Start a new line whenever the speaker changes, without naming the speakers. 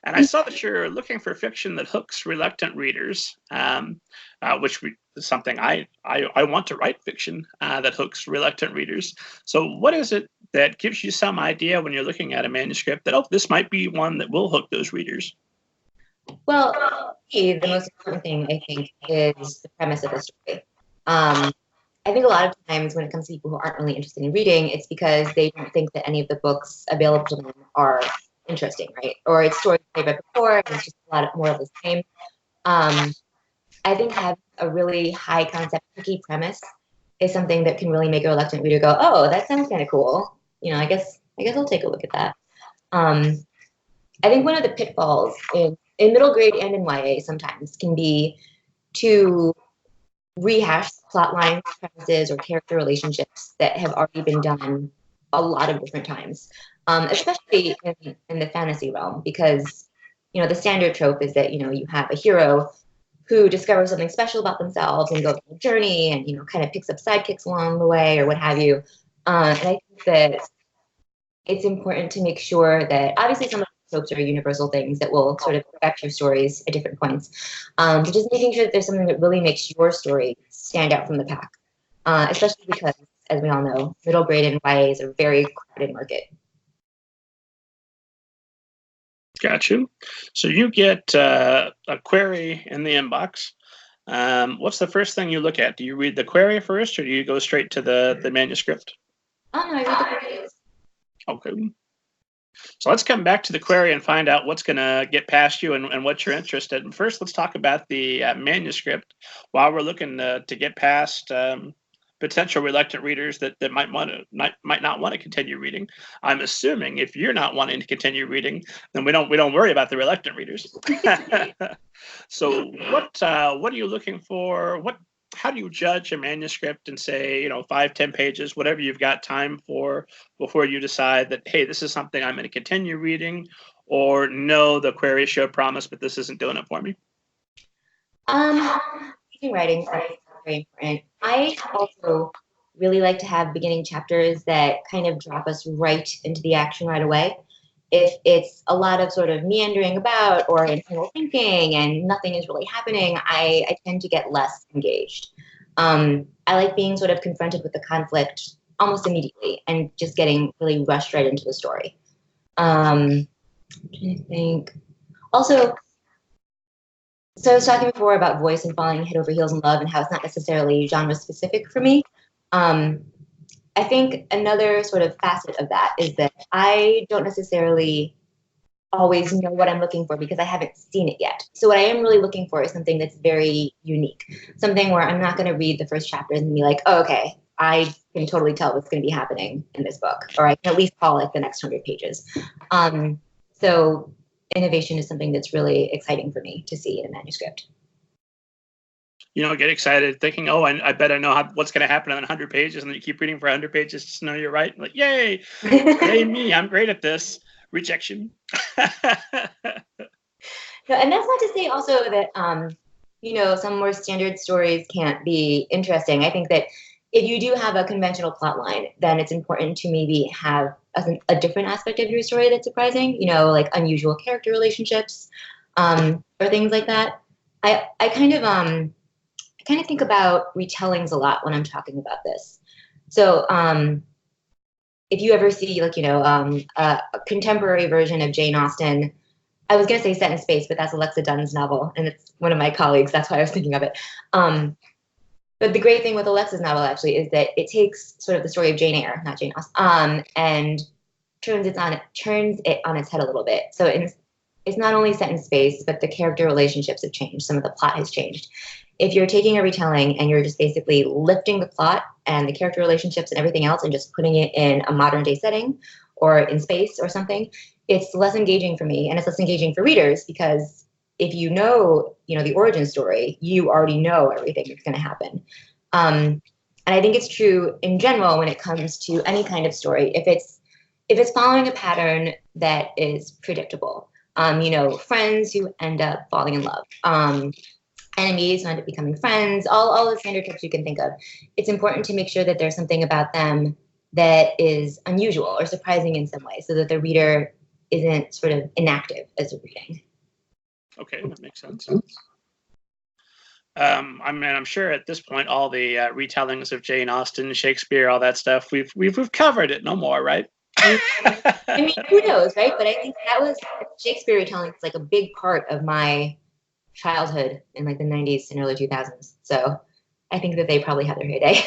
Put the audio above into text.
And I saw that you're looking for fiction that hooks reluctant readers, is something I want to write fiction that hooks reluctant readers. So, what is it that gives you some idea when you're looking at a manuscript that, oh, this might be one that will hook those readers?
Well, the most important thing, I think, is the premise of the story. I think a lot of times when it comes to people who aren't really interested in reading, it's because they don't think that any of the books available to them are interesting, right? Or it's stories they've read before, and it's just a lot more of the same. I think having a really high concept, tricky premise is something that can really make a reluctant reader go, "Oh, that sounds kind of cool. I guess I'll take a look at that." I think one of the pitfalls in middle grade and in YA sometimes can be to rehash plot lines, premises, or character relationships that have already been done a lot of different times, especially in the fantasy realm, because the standard trope is that you have a hero who discovers something special about themselves and goes on a journey and kind of picks up sidekicks along the way or what have you. And I think that it's important to make sure that obviously some of the tropes are universal things that will sort of affect your stories at different points. But just making sure that there's something that really makes your story stand out from the pack, especially because, as we all know, middle grade and YA is a very crowded market.
Got you. So you get a query in the inbox. What's the first thing you look at? Do you read the query first, or do you go straight to the manuscript?
Oh, no, I read the queries.
Okay. So let's come back to the query and find out what's going to get past you and what you're interested in. First, let's talk about the manuscript while we're looking to get past potential reluctant readers that might not want to continue reading. I'm assuming if you're not wanting to continue reading, then we don't worry about the reluctant readers. So what are you looking for? How do you judge a manuscript and say 5-10 pages, whatever you've got time for, before you decide that, hey, this is something I'm going to continue reading, or no, the query showed promise, but this isn't doing it for me?
Writing is very important. I also really like to have beginning chapters that kind of drop us right into the action right away. If it's a lot of sort of meandering about or internal thinking and nothing is really happening, I tend to get less engaged. I like being sort of confronted with the conflict almost immediately and just getting really rushed right into the story. I'm trying to think. Also, so I was talking before about voice and falling head over heels in love and how it's not necessarily genre specific for me. I think another sort of facet of that is that I don't necessarily always know what I'm looking for because I haven't seen it yet. So what I am really looking for is something that's very unique, something where I'm not going to read the first chapter and be like, oh, okay, I can totally tell what's going to be happening in this book, or I can at least call it the next 100 pages. So innovation is something that's really exciting for me to see in a manuscript.
Get excited thinking, oh, I bet I know what's going to happen in 100 pages, and then you keep reading for 100 pages just to know you're right. Like, yay, yay me, I'm great at this. Rejection.
No, and that's not to say also that, some more standard stories can't be interesting. I think that if you do have a conventional plot line, then it's important to maybe have a different aspect of your story that's surprising, like unusual character relationships, or things like that. I kind of think about retellings a lot when I'm talking about this. So if you ever see a contemporary version of Jane Austen, I was going to say set in space, but that's Alexa Dunn's novel, and it's one of my colleagues. That's why I was thinking of it. But the great thing with Alexa's novel actually is that it takes sort of the story of Jane Eyre, not Jane Austen, and turns it on its head a little bit. So it's not only set in space, but the character relationships have changed. Some of the plot has changed. If you're taking a retelling and you're just basically lifting the plot and the character relationships and everything else and just putting it in a modern day setting or in space or something, it's less engaging for me, and it's less engaging for readers, because if you know the origin story, you already know everything that's going to happen. And I think it's true in general when it comes to any kind of story. If it's following a pattern that is predictable, friends who end up falling in love, enemies who end up becoming friends, all the standard tropes you can think of. It's important to make sure that there's something about them that is unusual or surprising in some way, so that the reader isn't sort of inactive as a reading.
Okay, that makes sense. I mean, I'm sure at this point all the retellings of Jane Austen, Shakespeare, all that stuff, we've covered it no more, right?
I mean, who knows, right? But I think that was Shakespeare retelling is like a big part of my childhood in like the 90s and early 2000s. So I think that they probably had their heyday.